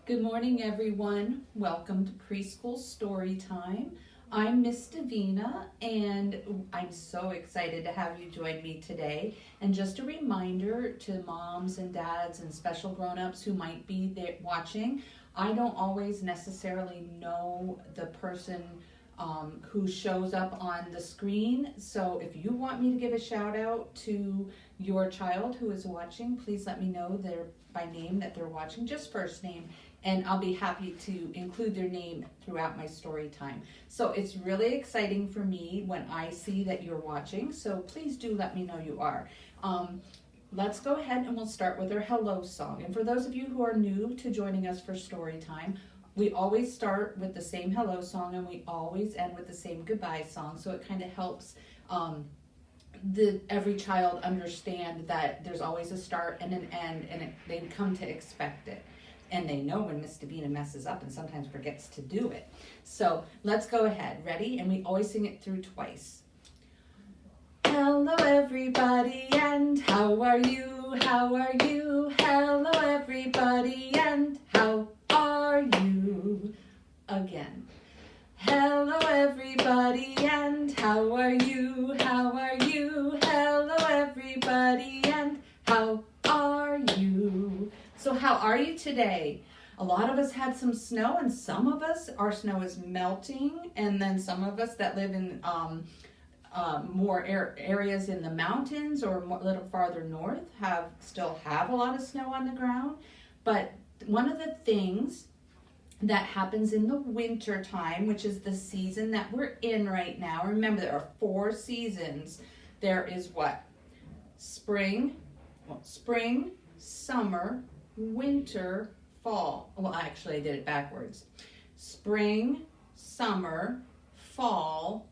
Good morning, everyone. Welcome to Preschool Story Time. I'm Miss Davena, and I'm so excited to have you join me today. And just a reminder to moms and dads and special grown-ups who might be there watching, I don't always necessarily know the person who shows up on the screen. So if you want me to give a shout out to your child who is watching, please let me know by name that they're watching, just first name, and I'll be happy to include their name throughout my story time. So it's really exciting for me when I see that you're watching, so please do let me know you are. Let's go ahead and we'll start with our hello song. And for those of you who are new to joining us for story time, we always start with the same hello song and we always end with the same goodbye song, so it kind of helps every child understand that there's always a start and an end, and they come to expect it. And they know when Miss Davena messes up and sometimes forgets to do it. So let's go ahead. Ready? And we always sing it through twice. Hello everybody, and how are you? How are you? Hello everybody, and how are you? Again. Hello everybody, and how are you? How are you? Hello everybody, and how are you? So how are you today? A lot of us had some snow, and some of us, our snow is melting, and then some of us that live in more areas in the mountains or a little farther north still have a lot of snow on the ground. But one of the things that happens in the winter time, which is the season that we're in right now. Remember, there are 4 seasons. There is what? Spring, summer, winter, fall. Well, actually I did it backwards. Spring, summer, fall,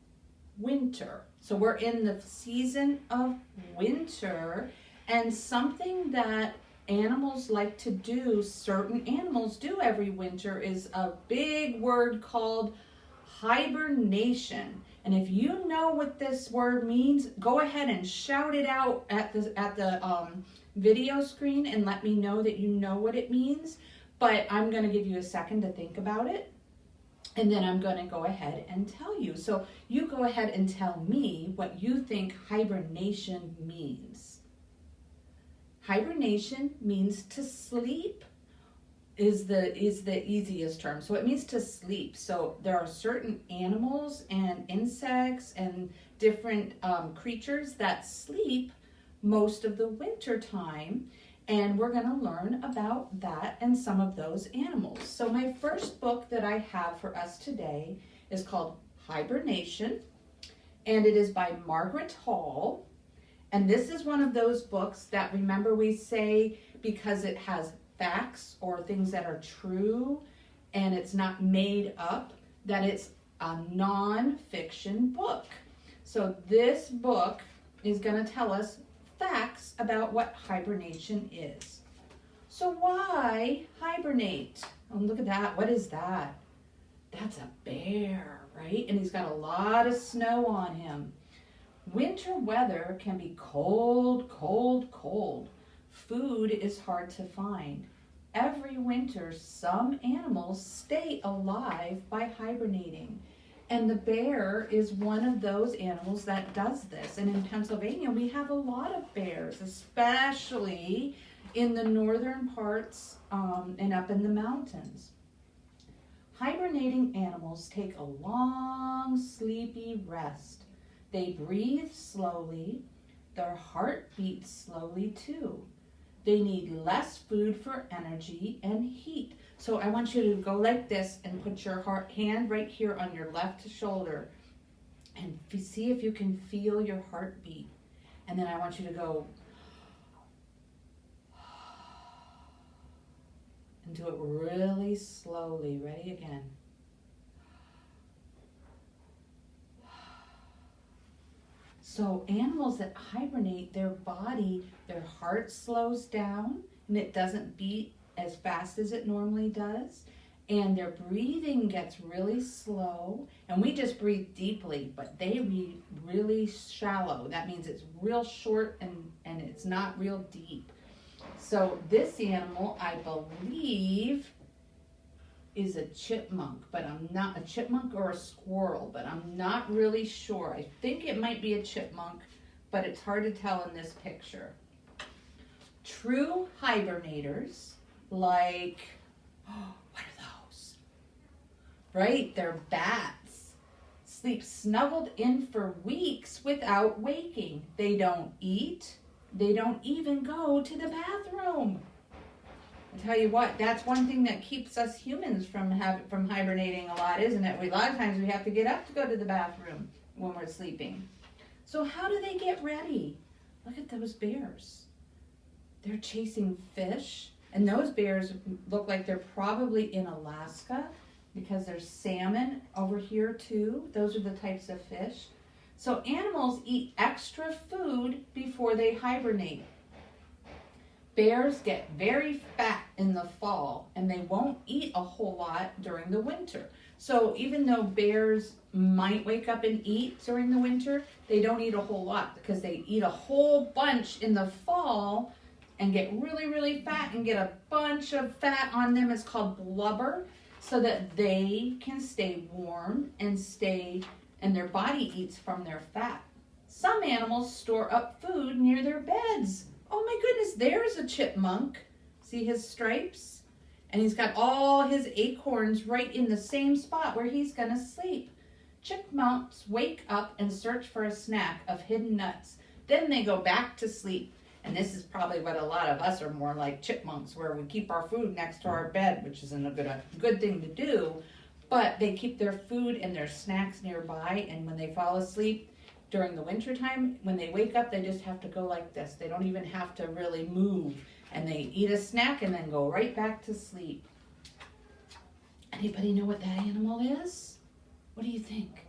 winter. So we're in the season of winter, and something that animals like to do, certain animals do every winter, is a big word called hibernation. And if you know what this word means, go ahead and shout it out at the video screen and let me know that you know what it means. But I'm going to give you a second to think about it, and then I'm going to go ahead and tell you. So you go ahead and tell me what you think hibernation means. Hibernation means to sleep is the easiest term. So it means to sleep. So there are certain animals and insects and different creatures that sleep most of the winter time, and we're going to learn about that and some of those animals. So my first book that I have for us today is called Hibernation, and it is by Margaret Hall. And this is one of those books that, remember, we say because it has facts or things that are true and it's not made up, that it's a non-fiction book. So this book is going to tell us facts about what hibernation is. So why hibernate? Oh, look at that. What is that? That's a bear, right? And he's got a lot of snow on him. Winter weather can be cold, cold, cold. Food is hard to find. Every winter, some animals stay alive by hibernating. And the bear is one of those animals that does this. And in Pennsylvania, we have a lot of bears, especially in the northern parts and up in the mountains. Hibernating animals take a long, sleepy rest. They breathe slowly. Their heart beats slowly too. They need less food for energy and heat. So I want you to go like this and put your hand right here on your left shoulder and see if you can feel your heartbeat. And then I want you to go and do it really slowly. Ready? Again. So animals that hibernate, their heart slows down and it doesn't beat as fast as it normally does. And their breathing gets really slow. And we just breathe deeply, but they breathe really shallow. That means it's real short and it's not real deep. So this animal, I believe, is a chipmunk, but I'm not a chipmunk or a squirrel, but I'm not really sure. I think it might be a chipmunk, but it's hard to tell in this picture. True hibernators, like, oh, what are those? Right, they're bats. Sleep snuggled in for weeks without waking. They don't eat. They don't even go to the bathroom. I tell you what, that's one thing that keeps us humans from hibernating a lot, isn't it? A lot of times we have to get up to go to the bathroom when we're sleeping. So how do they get ready? Look at those bears. They're chasing fish, and those bears look like they're probably in Alaska because there's salmon over here too. Those are the types of fish. So animals eat extra food before they hibernate. Bears get very fat in the fall, and they won't eat a whole lot during the winter. So even though bears might wake up and eat during the winter, they don't eat a whole lot because they eat a whole bunch in the fall and get really, really fat and get a bunch of fat on them. It's called blubber, so that they can stay warm and their body eats from their fat. Some animals store up food near their beds. Oh my goodness, there's a chipmunk. See his stripes? And he's got all his acorns right in the same spot where he's gonna sleep. Chipmunks wake up and search for a snack of hidden nuts. Then they go back to sleep. And this is probably what a lot of us are more like chipmunks, where we keep our food next to our bed, which isn't a good thing to do. But they keep their food and their snacks nearby, and when they fall asleep, during the winter time, when they wake up, they just have to go like this. They don't even have to really move. And they eat a snack and then go right back to sleep. Anybody know what that animal is? What do you think?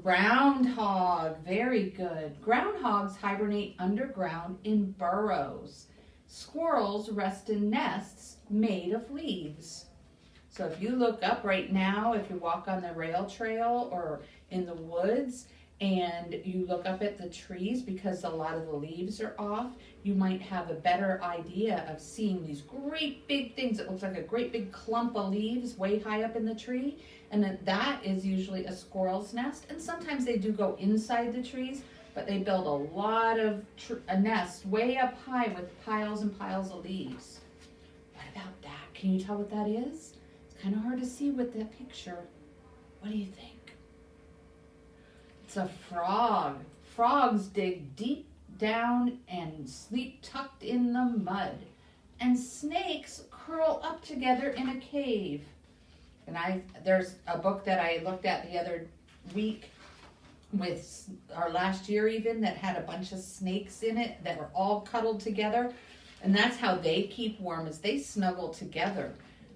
Groundhog. Very good. Groundhogs hibernate underground in burrows. Squirrels rest in nests made of leaves. So if you look up right now, if you walk on the rail trail or in the woods and you look up at the trees, because a lot of the leaves are off, you might have a better idea of seeing these great big things. It looks like a great big clump of leaves way high up in the tree, and that is usually a squirrel's nest. And sometimes they do go inside the trees, but they build a lot of nests way up high with piles and piles of leaves. What about that? Can you tell what that is? It's kind of hard to see with that picture. What do you think? It's a frog. Frogs dig deep down and sleep tucked in the mud. And snakes curl up together in a cave. And there's a book that I looked at the other week or last year even, that had a bunch of snakes in it that were all cuddled together. And that's how they keep warm, is they snuggle together.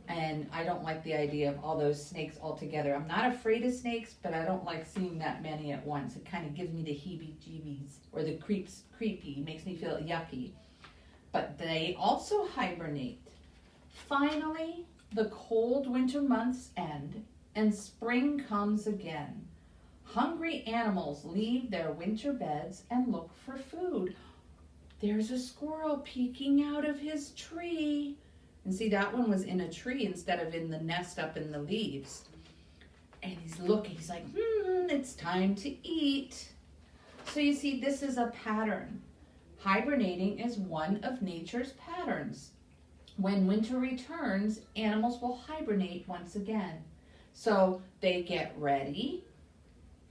And I don't like the idea of all those snakes all together. I'm not afraid of snakes, but I don't like seeing that many at once. It kind of gives me the heebie-jeebies, or the creepy, makes me feel yucky. But they also hibernate. Finally, the cold winter months end and spring comes again. Hungry animals leave their winter beds and look for food. There's a squirrel peeking out of his tree. And see, that one was in a tree instead of in the nest up in the leaves. And he's looking, he's like, it's time to eat. So you see, this is a pattern. Hibernating is one of nature's patterns. When winter returns, animals will hibernate once again. So they get ready,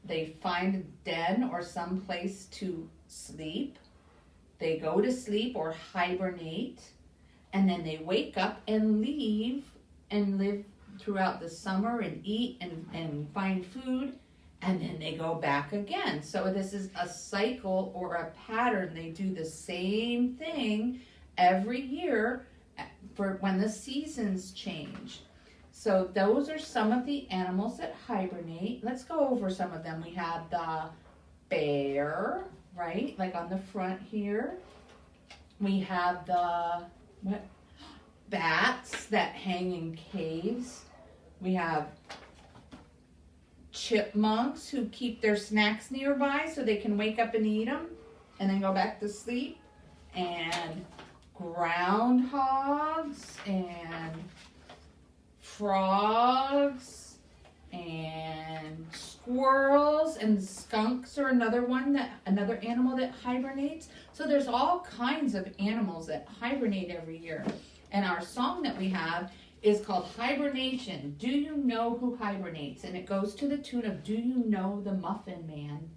they find a den or some place to sleep, they go to sleep or hibernate, and then they wake up and leave and live throughout the summer and eat and find food, and then they go back again. So this is a cycle or a pattern. They do the same thing every year for when the seasons change. So those are some of the animals that hibernate. Let's go over some of them. We have the bear, right? Like on the front here. We have the bats that hang in caves. We have chipmunks who keep their snacks nearby so they can wake up and eat them and then go back to sleep. And groundhogs and frogs and squirrels, and skunks are another animal that hibernates. So there's all kinds of animals that hibernate every year. And our song that we have is called Hibernation. Do you know who hibernates? And it goes to the tune of Do You Know the Muffin Man?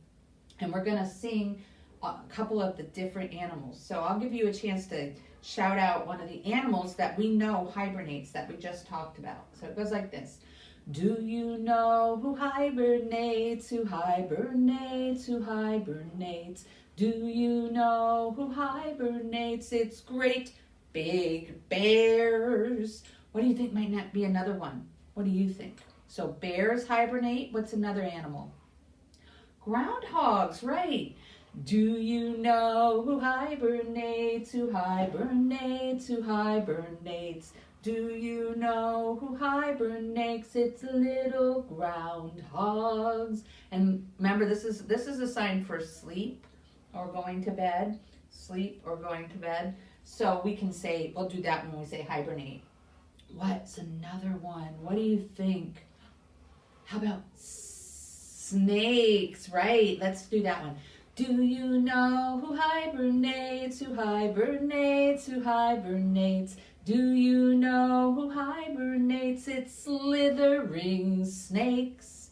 And we're going to sing a couple of the different animals. So I'll give you a chance to shout out one of the animals that we know hibernates that we just talked about. So it goes like this. Do you know who hibernates, who hibernates, who hibernates? Do you know who hibernates? It's great big bears. What do you think might not be another one? What do you think? So bears hibernate. What's another animal? Groundhogs, right. Do you know who hibernates, who hibernates, who hibernates? Do you know who hibernates? It's little groundhogs. And remember, this is a sign for sleep or going to bed. Sleep or going to bed. So we can say, we'll do that when we say hibernate. What's another one? What do you think? How about snakes, right? Let's do that one. Do you know who hibernates, who hibernates, who hibernates? Do you know who hibernates? It's slithering snakes.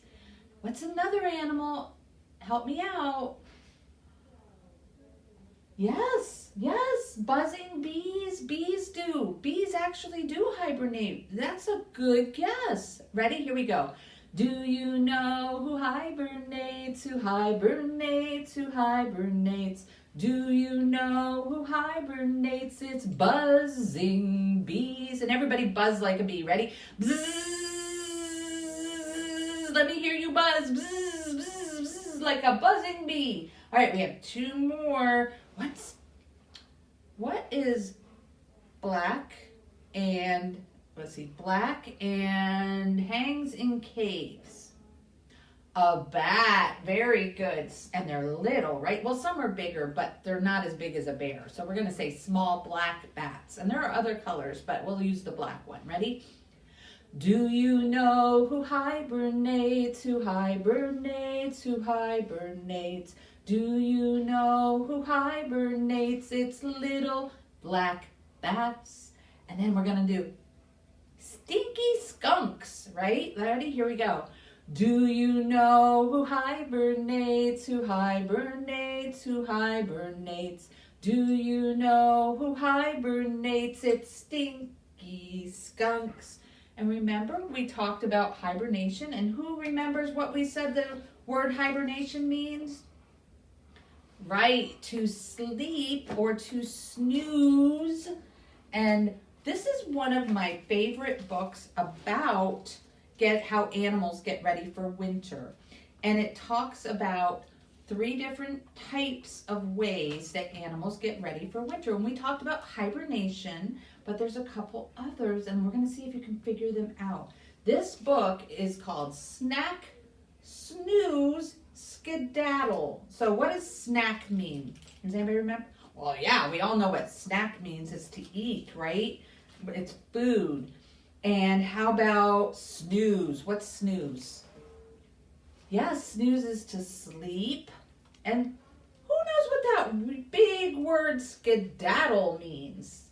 What's another animal? Help me out. Yes, buzzing bees. Bees actually do hibernate. That's a good guess. Ready? Here we go. Do you know who hibernates, who hibernates, who hibernates? Do you know who hibernates? It's buzzing bees. And everybody buzz like a bee. Ready? Bzzz. Let me hear you buzz. Bzzz, bzzz, bzzz, like a buzzing bee. All right, we have two more. What is black and, black and hangs in caves? A bat. Very good. And they're little, right? Well, some are bigger, but they're not as big as a bear. So we're going to say small black bats. And there are other colors, but we'll use the black one. Ready? Do you know who hibernates, who hibernates, who hibernates? Do you know who hibernates? It's little black bats. And then we're going to do stinky skunks, right? Ready? Here we go. Do you know who hibernates, who hibernates, who hibernates? Do you know who hibernates? It's stinky skunks. And remember, we talked about hibernation, and who remembers what we said the word hibernation means? Right, to sleep or to snooze. And this is one of my favorite books about how animals get ready for winter. And it talks about 3 different types of ways that animals get ready for winter. And we talked about hibernation, but there's a couple others, and we're going to see if you can figure them out. This book is called Snack, Snooze, Skedaddle. So what does snack mean? Does anybody remember? Well, yeah, we all know what snack means. It's to eat, right? It's food. And how about snooze? What's snooze? Yes, snooze is to sleep. And who knows what that big word skedaddle means?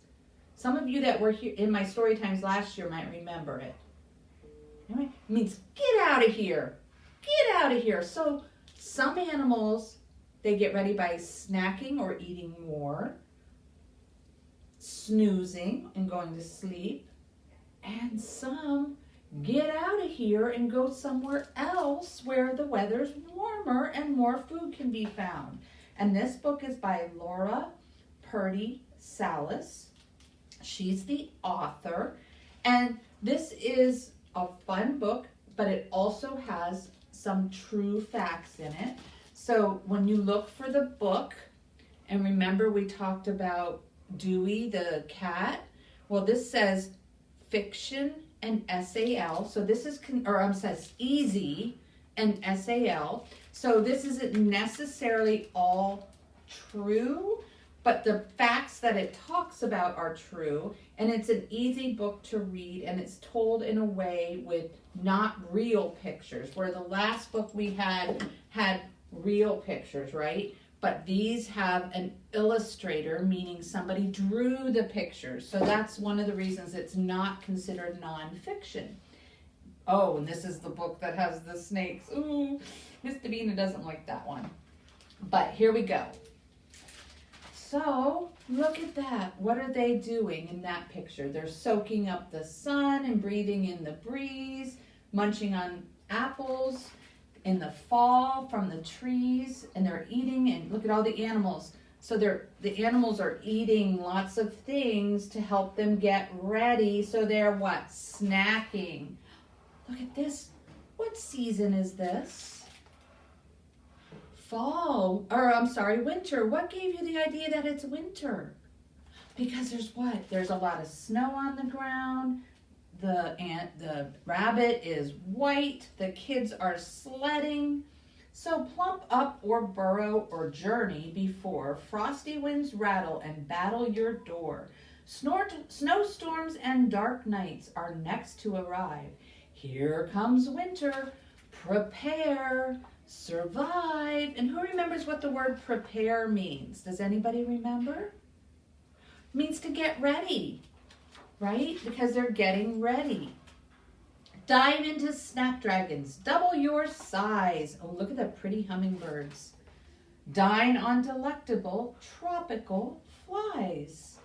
Some of you that were here in my story times last year might remember it. It means get out of here. Get out of here. So some animals, they get ready by snacking or eating more, snoozing and going to sleep, and some get out of here and go somewhere else where the weather's warmer and more food can be found. And this book is by Purdie, Salas. She's the author. And this is a fun book, but it also has some true facts in it. So when you look for the book, and remember we talked about Dewey the cat, well, this says fiction and SAL. So this is, says easy and SAL. So this isn't necessarily all true, but the facts that it talks about are true, and it's an easy book to read, and it's told in a way with not real pictures, where the last book we had real pictures, right? But these have an illustrator, meaning somebody drew the pictures. So that's one of the reasons it's not considered nonfiction. Oh, and this is the book that has the snakes. Ooh, Miss Davena doesn't like that one. But here we go. So look at that. What are they doing in that picture? They're soaking up the sun and breathing in the breeze, munching on apples in the fall from the trees, and they're eating, and look at all the animals. So the animals are eating lots of things to help them get ready. So they're what? Snacking. Look at this. What season is this? Winter. What gave you the idea that it's winter? Because there's what? There's a lot of snow on the ground. The rabbit is white. The kids are sledding. So plump up or burrow or journey before frosty winds rattle and battle your door. Snowstorms and dark nights are next to arrive. Here comes winter. Prepare, survive. And who remembers what the word prepare means? Does anybody remember? It means to get ready. Right? Because they're getting ready. Dive into snapdragons. Double your size. Oh, look at the pretty hummingbirds. Dine on delectable tropical flies.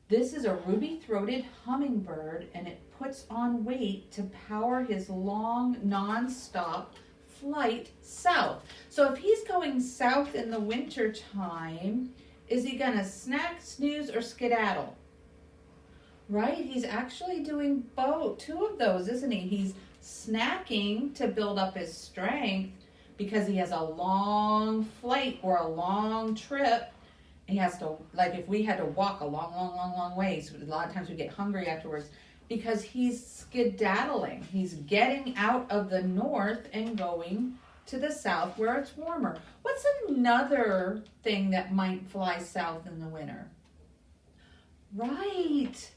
This is a ruby-throated hummingbird, and it puts on weight to power his long, non-stop flight south. So if he's going south in the winter time, is he going to snack, snooze, or skedaddle? Right? He's actually doing two of those, isn't he? He's snacking to build up his strength because he has a long flight or a long trip. He has to, like if we had to walk a long ways, a lot of times we get hungry afterwards because he's skedaddling. He's getting out of the north and going to the south where it's warmer. What's another thing that might fly south in the winter? Right.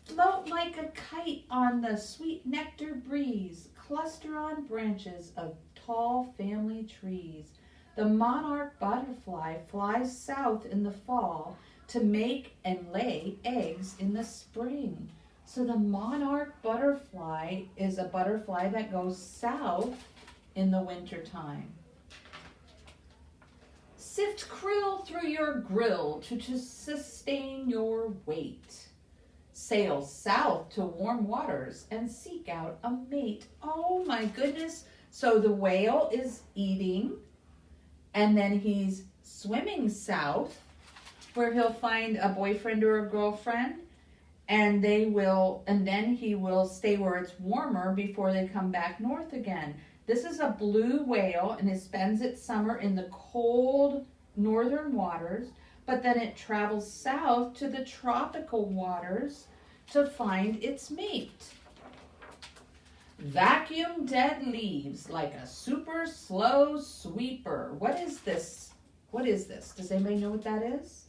Float like a kite on the sweet nectar breeze, cluster on branches of tall family trees. The monarch butterfly flies south in the fall to make and lay eggs in the spring. So the monarch butterfly is a butterfly that goes south in the wintertime. Sift krill through your grill to sustain your weight. Sail south to warm waters and seek out a mate. Oh my goodness. So the whale is eating, and then he's swimming south where he'll find a boyfriend or a girlfriend, and then he will stay where it's warmer before they come back north again. This is a blue whale, and it spends its summer in the cold northern waters, but then it travels south to the tropical waters to find its mate. Vacuum dead leaves like a super slow sweeper. What is this? Does anybody know what that is?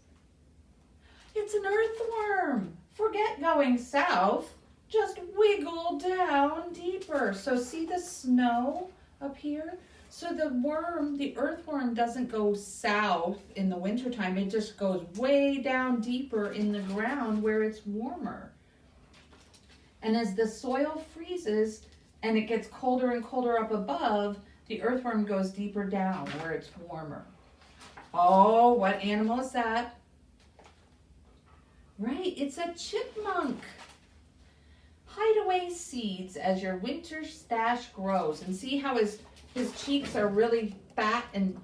It's an earthworm. Forget going south. Just wiggle down deeper. So see the snow up here? So the earthworm doesn't go south in the wintertime. It just goes way down deeper in the ground where it's warmer. And as the soil freezes and it gets colder and colder up above, the earthworm goes deeper down where it's warmer. Oh, what animal is that? Right, it's a chipmunk. Hide away seeds as your winter stash grows. And see how his cheeks are really fat and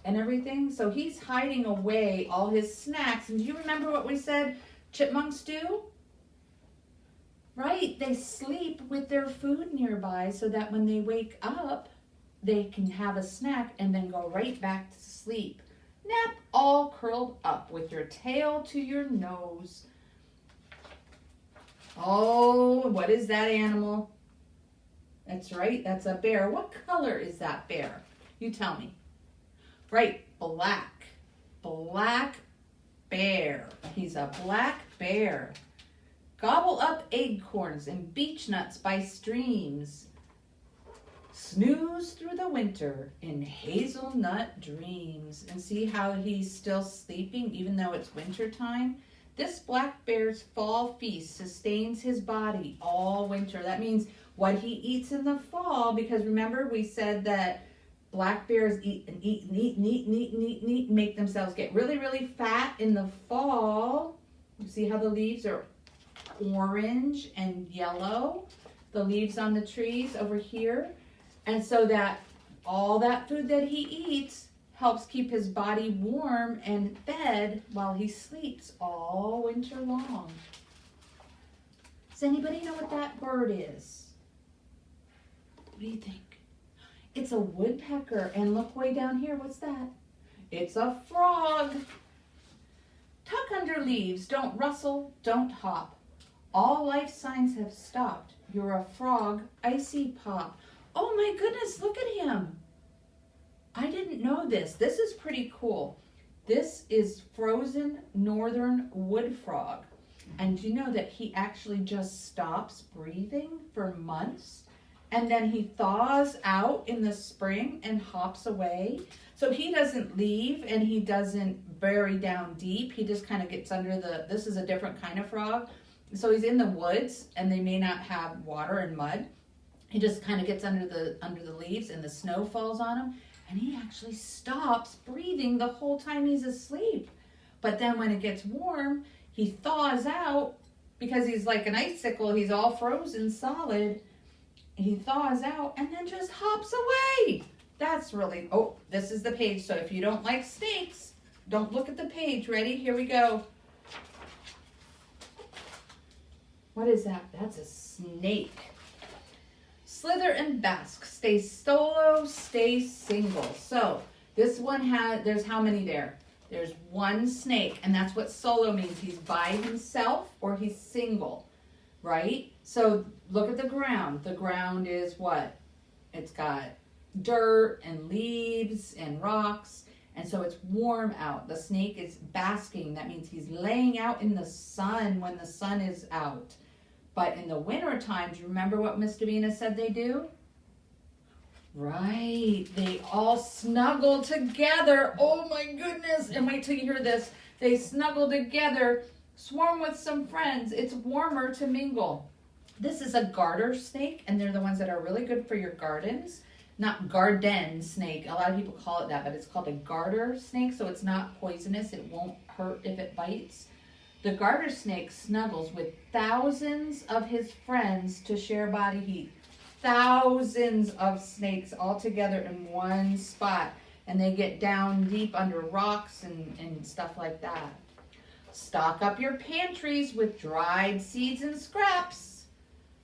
everything? So he's hiding away all his snacks. And do you remember what we said chipmunks do? Right, they sleep with their food nearby so that when they wake up, they can have a snack and then go right back to sleep. Nap all curled up with your tail to your nose. Oh, what is that animal? That's right, that's a bear. What color is that bear? You tell me. Right, black. black bear. He's a black bear. Gobble up acorns and beech nuts by streams. Snooze through the winter in hazelnut dreams. And see how he's still sleeping even though it's winter time? This black bear's fall feast sustains his body all winter. That means what he eats in the fall, because remember we said that black bears eat and eat and eat and eat and eat and eat and eat and make themselves get really, really fat in the fall. You see how the leaves are orange and yellow? The leaves on the trees over here. And so that all that food that he eats helps keep his body warm and fed while he sleeps all winter long. Does anybody know what that bird is? What do you think? It's a woodpecker. And look way down here. What's that? It's a frog. Tuck under leaves. Don't rustle. Don't hop. All life signs have stopped. You're a frog. Icy pop. Oh my goodness, look at him. I didn't know this. This is pretty cool. This is frozen northern wood frog. And do you know that he actually just stops breathing for months? And then he thaws out in the spring and hops away. So he doesn't leave and he doesn't bury down deep. He just kind of gets under the, this is a different kind of frog. So he's in the woods and they may not have water and mud. He just kind of gets under the leaves and the snow falls on him. And he actually stops breathing the whole time he's asleep. But then when it gets warm, he thaws out because he's like an icicle. He's all frozen solid. He thaws out and then just hops away. That's really, oh, this is the page. So if you don't like snakes, don't look at the page. Ready? Here we go. What is that? That's a snake. Slither and bask. Stay solo, stay single. So this one has, there's how many there? There's one snake, and that's what solo means. He's by himself or he's single, right? So look at the ground. The ground is what? It's got dirt and leaves and rocks, and so it's warm out. The snake is basking. That means he's laying out in the sun when the sun is out. But in the winter times, remember what Miss Davena said they do? Right, they all snuggle together. Oh my goodness, and wait till you hear this. They snuggle together, swarm with some friends. It's warmer to mingle. This is a garter snake, and they're the ones that are really good for your gardens. Not garden snake. A lot of people call it that, but it's called a garter snake, so it's not poisonous. It won't hurt if it bites. The garter snake snuggles with thousands of his friends to share body heat. Thousands of snakes all together in one spot. And they get down deep under rocks and stuff like that. Stock up your pantries with dried seeds and scraps.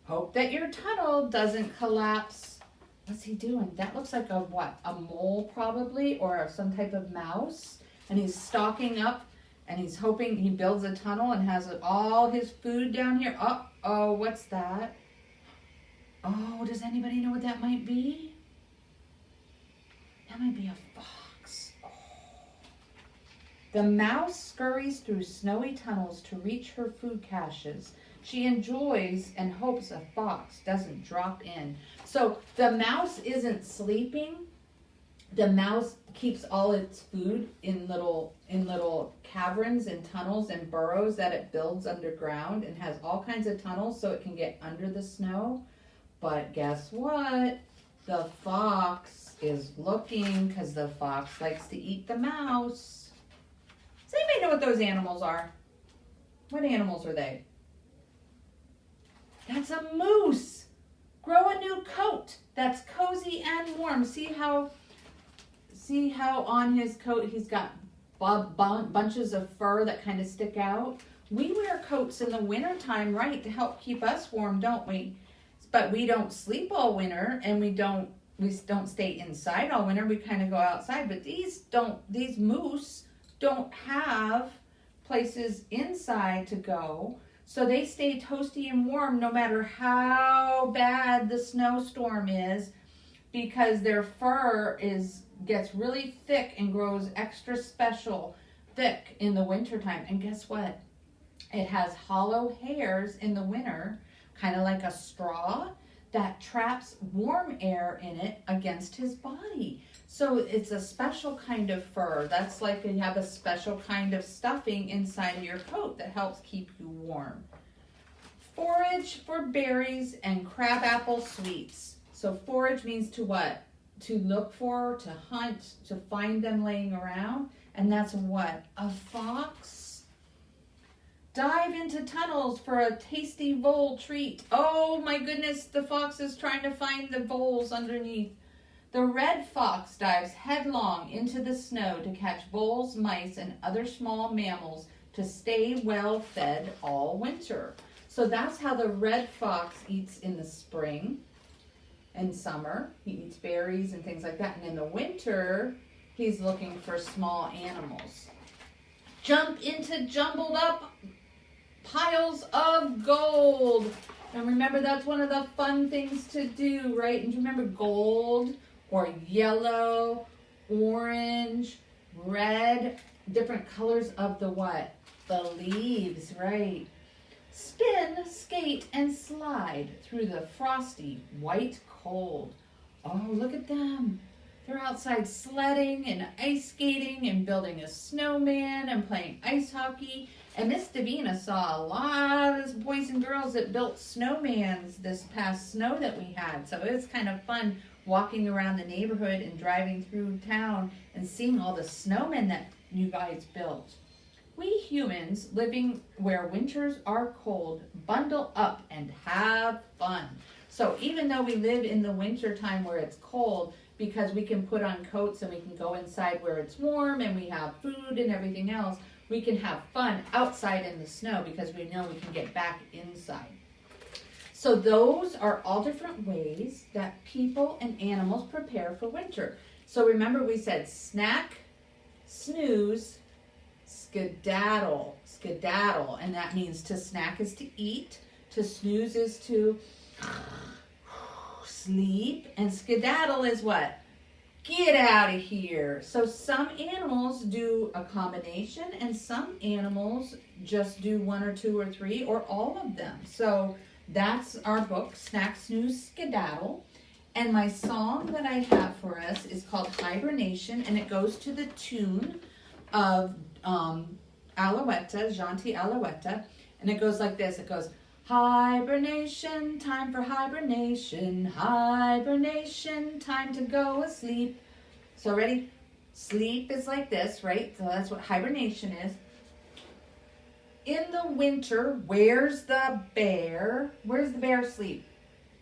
Hope that your tunnel doesn't collapse. What's he doing? That looks like a what? A mole probably, or some type of mouse. And he's stalking up. And he's hoping he builds a tunnel and has all his food down here. Oh, what's that? Oh, does anybody know what that might be? That might be a fox. Oh. The mouse scurries through snowy tunnels to reach her food caches. She enjoys and hopes a fox doesn't drop in. So the mouse isn't sleeping. The mouse keeps all its food in little caverns and tunnels and burrows that it builds underground, and has all kinds of tunnels so it can get under the snow. But guess what? The fox is looking because the fox likes to eat the mouse. Does anybody know what those animals are? What animals are they? That's a moose. Grow a new coat that's cozy and warm. See how on his coat he's got bunches of fur that kind of stick out? We wear coats in the wintertime, right, to help keep us warm, don't we? But we don't sleep all winter, and we don't stay inside all winter. We kind of go outside. But these moose don't have places inside to go, so they stay toasty and warm no matter how bad the snowstorm is, because their fur gets really thick and grows extra special thick in the wintertime. And guess what? It has hollow hairs in the winter, kind of like a straw, that traps warm air in it against his body. So it's a special kind of fur. That's like you have a special kind of stuffing inside of your coat that helps keep you warm. Forage for berries and crabapple sweets. So forage means to what? To look for, to hunt, to find them laying around. And that's what? A fox. Dive into tunnels for a tasty vole treat. Oh my goodness, the fox is trying to find the voles underneath. The red fox dives headlong into the snow to catch voles, mice, and other small mammals to stay well fed all winter. So that's how the red fox eats in the spring and summer. He eats berries and things like that. And in the winter, he's looking for small animals. Jump into jumbled up piles of gold. And remember, that's one of the fun things to do, right? And remember, gold or yellow, orange, red, different colors of the what? The leaves, right? Spin, skate, and slide through the frosty white cold. Oh, look at them. They're outside sledding and ice skating and building a snowman and playing ice hockey. And Miss Davena saw a lot of boys and girls that built snowmans this past snow that we had. So it was kind of fun walking around the neighborhood and driving through town and seeing all the snowmen that you guys built. We humans living where winters are cold, bundle up and have fun. So even though we live in the winter time where it's cold, because we can put on coats and we can go inside where it's warm and we have food and everything else, we can have fun outside in the snow because we know we can get back inside. So those are all different ways that people and animals prepare for winter. So remember we said snack, snooze, skedaddle, and that means to snack is to eat, to snooze is to sleep, and skedaddle is what? Get out of here. So some animals do a combination and some animals just do one or two or three or all of them. So that's our book, Snack, Snooze, Skedaddle. And my song that I have for us is called Hibernation, and it goes to the tune of Alouetta, Jaunty Alouetta, and it goes like this. It goes, hibernation, time for hibernation, hibernation, time to go asleep. So ready? Sleep is like this, right? So that's what hibernation is. In the winter, where's the bear? Where's the bear sleep?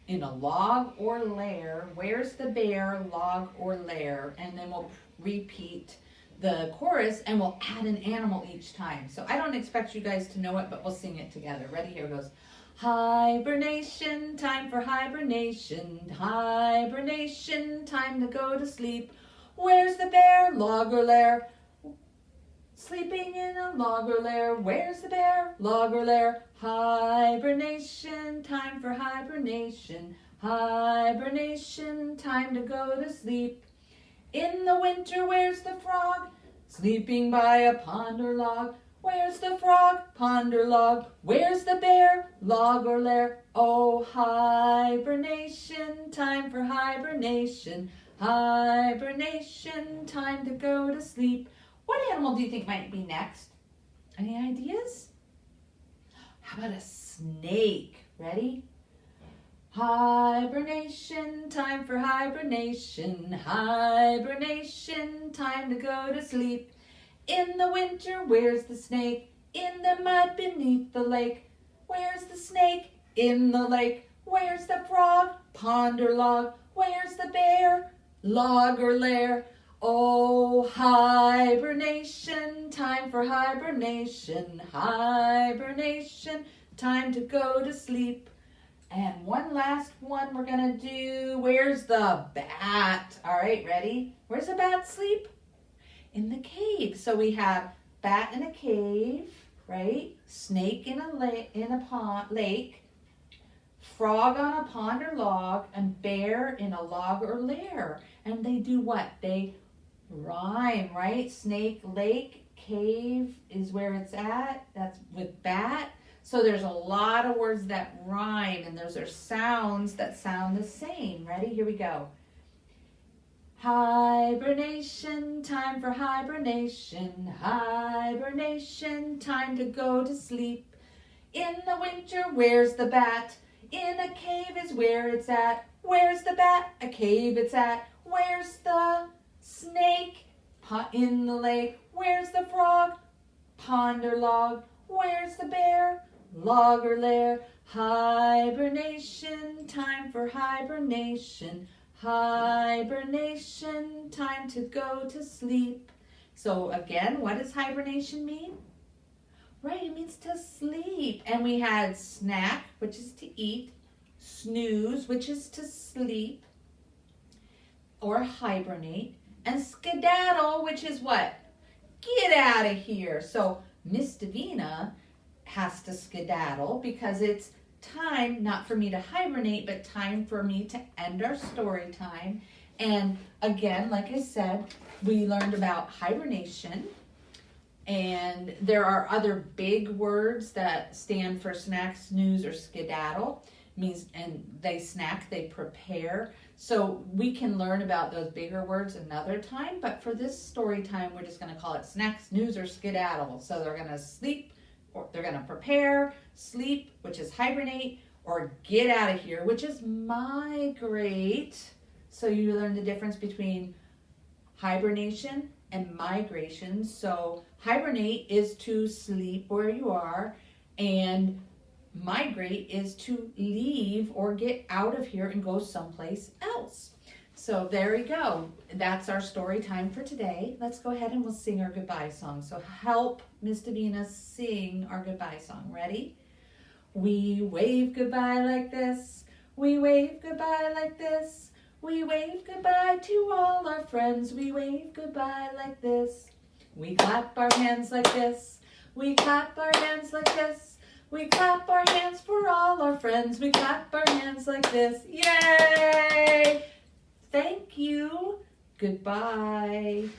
In a log or lair. Where's the bear, log or lair? And then we'll repeat the chorus and we'll add an animal each time. So I don't expect you guys to know it, but we'll sing it together. Ready? Here it goes. Hibernation, time for hibernation, hibernation, time to go to sleep. Where's the bear, log or lair? Sleeping in a log or lair. Where's the bear, log or lair? Hibernation, time for hibernation, hibernation, time to go to sleep. In the winter, where's the frog? Sleeping by a pond or log. Where's the frog, pond or log? Where's the bear, log or lair? Oh, hibernation, time for hibernation, hibernation, time to go to sleep. What animal do you think might be next? Any ideas? How about a snake? Ready? Hibernation, time for hibernation, hibernation, time to go to sleep. In the winter, where's the snake? In the mud beneath the lake. Where's the snake? In the lake. Where's the frog? Pond or log. Where's the bear? Log or lair. Oh, hibernation, time for hibernation, hibernation, time to go to sleep. And one last one we're going to do. Where's the bat? All right, ready? Where's the bat sleep? In the cave. So we have bat in a cave, right? Snake in a lake, frog on a pond or log, and bear in a log or lair. And they do what? They rhyme, right? Snake, lake, cave is where it's at. That's with bat. So there's a lot of words that rhyme, and those are sounds that sound the same. Ready? Here we go. Hibernation, time for hibernation. Hibernation, time to go to sleep. In the winter, where's the bat? In a cave is where it's at. Where's the bat? A cave it's at. Where's the snake? In the lake. Where's the frog? Pond or log. Where's the bear? Log or lair. Hibernation, time for hibernation. Hibernation, time to go to sleep. So again, what does hibernation mean? Right, it means to sleep. And we had snack, which is to eat. Snooze, which is to sleep or hibernate. And skedaddle, which is what? Get out of here. So Miss Davena has to skedaddle because it's time not for me to hibernate, but time for me to end our story time. And again, like I said, we learned about hibernation. And there are other big words that stand for snack, snooze, or skedaddle. Means, and they snack, they prepare. So we can learn about those bigger words another time, but for this story time, we're just going to call it snack, snooze, or skedaddle. So they're going to sleep, or they're going to prepare, sleep, which is hibernate, or get out of here, which is migrate. So you learn the difference between hibernation and migration. So hibernate is to sleep where you are, and migrate is to leave or get out of here and go someplace else. So there we go. That's our story time for today. Let's go ahead and we'll sing our goodbye song. So help Miss Davena sing our goodbye song. Ready? We wave goodbye like this. We wave goodbye like this. We wave goodbye to all our friends. We wave goodbye like this. We clap our hands like this. We clap our hands like this. We clap our hands for all our friends. We clap our hands like this. Yay! Thank you. Goodbye.